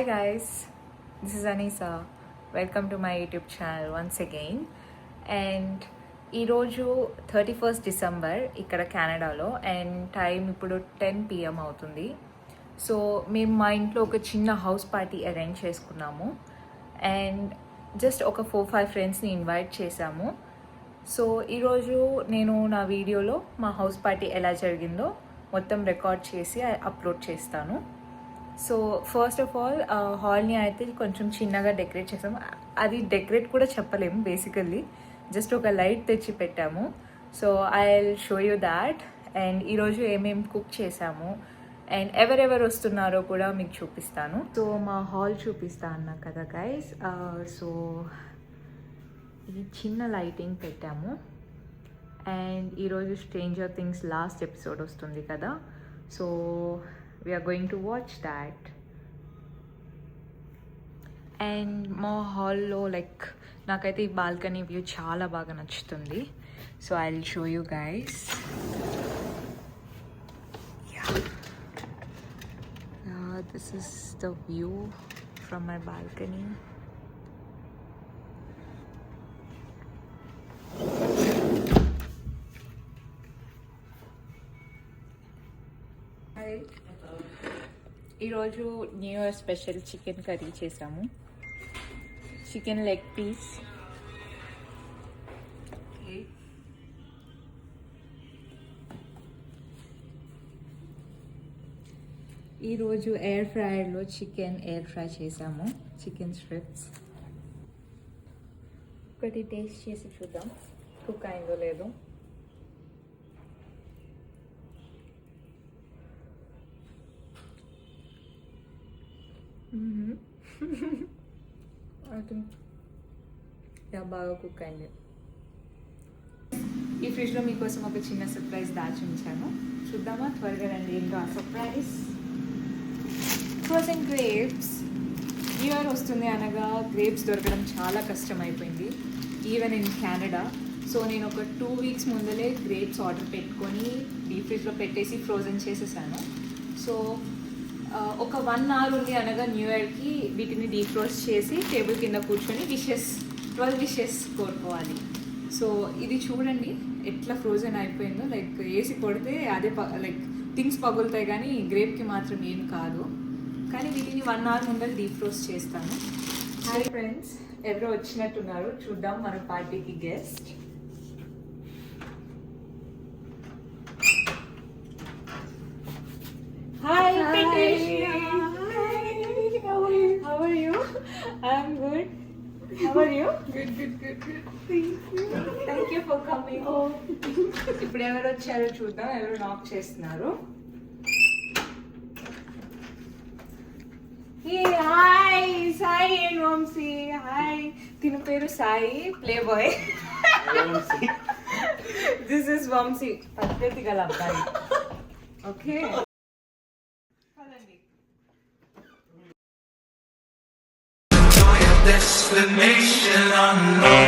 Hi guys, this is Anisa. Welcome to my YouTube channel once again. And ఈరోజు 31st December ఇక్కడ కెనడాలో and time ఇప్పుడు 10 PM అవుతుంది. So మేము మా ఇంట్లో ఒక చిన్న హౌస్ పార్టీ అరేంజ్ చేసుకున్నాము అండ్ జస్ట్ ఒక 4-5 ఫ్రెండ్స్ని ఇన్వైట్ చేశాము. సో ఈరోజు నేను నా వీడియోలో మా హౌస్ పార్టీ ఎలా జరిగిందో మొత్తం రికార్డ్ చేసి అప్లోడ్ చేస్తాను. సో ఫస్ట్ ఆఫ్ ఆల్ హాల్ని అయితే కొంచెం చిన్నగా డెకరేట్ చేసాము. అది డెకరేట్ కూడా చెప్పలేము, బేసికల్లీ జస్ట్ ఒక లైట్ తెచ్చి పెట్టాము. So I will show you that. And ఈరోజు ఏమేమి కుక్ చేసాము అండ్ ఎవరెవరు వస్తున్నారో కూడా మీకు చూపిస్తాను. సో మా హాల్ చూపిస్తా అన్నా కదా గైస్. సో ఇది చిన్న లైటింగ్ పెట్టాము అండ్ ఈరోజు స్ట్రేంజర్ థింగ్స్ లాస్ట్ ఎపిసోడ్ వస్తుంది కదా, so we are going to watch that. And మా హాల్లో లైక్ నాకైతే ఈ బాల్కనీ వ్యూ చాలా బాగా నచ్చుతుంది. So I will show you guys. This is the view from my balcony. ఈరోజు new year special chicken curry చేసాము. చికెన్ లెగ్ పీస్, ఈరోజు ఎయిర్ ఫ్రైయర్లో చికెన్ ఎయిర్ ఫ్రై చేసాము, చికెన్ స్ట్రిప్స్. ఒకటి టేస్ట్ చేసి చూద్దాం కుక్ అయిందో లేదో. బాగా కుక్ అయింది. ఈ ఫ్రిడ్జ్లో మీకోసం ఒక చిన్న సర్ప్రైజ్ దాచి ఉంచాను, చూద్దామా? త్వరగా రండి. ఏంటో ఆ surprise. Frozen grapes. New year వస్తుంది అనగా గ్రేప్స్ దొరకడం చాలా కష్టం అయిపోయింది, ఈవెన్ ఇన్ కెనడా. సో నేను ఒక 2 weeks ముందలే గ్రేప్స్ ఆర్డర్ పెట్టుకొని డీప్ ఫ్రిడ్జ్లో పెట్టేసి ఫ్రోజన్ చేసేసాను. సో ఒక 1 hour ఉంది అనగా న్యూ ఇయర్కి వీటిని డీఫ్రోస్ట్ చేసి టేబుల్ కింద కూర్చొని 12 విషెస్ కోరుకోవాలి. సో ఇది చూడండి ఎట్లా ఫ్రోజన్ అయిపోయిందో. లైక్ వేసి కొడితే అదే లైక్ థింగ్స్ పగులుతాయి కానీ గ్రేప్కి మాత్రం ఏం కాదు. కానీ వీటిని 1 hour ముందర డీఫ్రోస్ట్ చేస్తాను. హాయ్ ఫ్రెండ్స్, ఎవరో వచ్చినట్టున్నారు, చూద్దాం మన పార్టీకి guest. Hi, Patricia. Hi. How are you? I'm good. How are you? Good. Thank you for coming. ఇప్పుడు ఎవరు వచ్చారో చూద్దాం. ఎవరు నాక్ చేస్తున్నారు. Hi Sai and Vamshi. Hi. తిన పేరు Sai, play boy. This is Vamshi, పద్ధతి గల అబ్బాయి. ఓకే. Destination unknown.